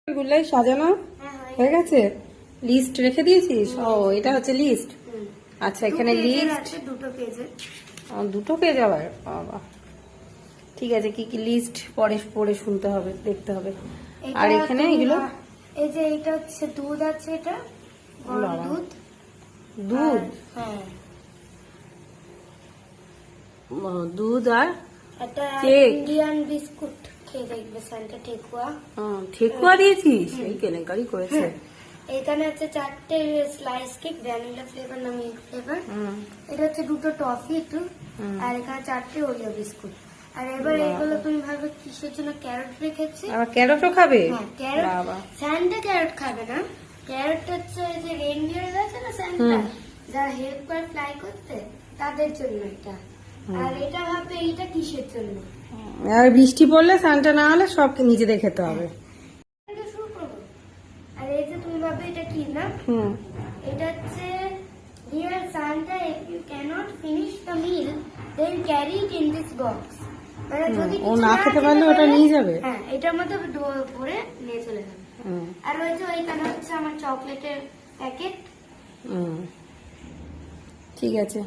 গুলাই সাজানো হয়ে গেছে? লিস্ট রেখে দিয়েছিস? ও এটা হচ্ছে লিস্ট। আচ্ছা এখানে লিস্ট দুটো পেজ আবার বাবা। ঠিক আছে, কি কি লিস্ট পরে পড়ে শুনতে হবে, দেখতে হবে। আর এখানে এগুলো এই যে এটা হচ্ছে দুধ আছে, এটা দুধ দুধ হ্যাঁ দুধ আর এটা কেক। ইন্ডিয়ান বিস্কুট খেয়ে দেখবে সান্টা ঠেকুয়া। ঠেকুয়া দিয়েছিস? এই কেলেঙ্কারি করেছে। এখানে হচ্ছে 4টে স্লাইস কেক, ভ্যানিলা ফ্লেভার না মিল্ক ফ্লেভার। এটা হচ্ছে 2টো টফি একটু, আর এখানে 4টে ওরিও বিস্কুট। আর এবার এগুলো তুমি ভাবে কিসের জন্য ক্যারট রেখেছি। আবার ক্যারটও খাবে? হ্যাঁ ক্যারট। স্যান্টা ক্যারট খাবে না, ক্যারট হচ্ছে ওই যে রেইনডিয়ার আছে না স্যান্টা, যারা হেল্প করে ফ্লাই করতে, তাদের জন্য এটা। আর এটা ভাবে এটা কিসের জন্য। আর বৃষ্টি পড়লে সানটা না হলে সব নিজেদের খেতে হবে। শুরু করবো। আর এই যে তুমি ভাবে এটা কি না, এটা হচ্ছে dear Santa, if you cannot finish the meal then carry it in this box. মানে যদি ও না খেতে পারলে ওটা নিয়ে যাবে। হ্যাঁ এটার মধ্যে ভরে নিয়ে চলে যাবে। আর ওই যে ওইখানে হচ্ছে আমার চকলেটের প্যাকেট। ঠিক আছে।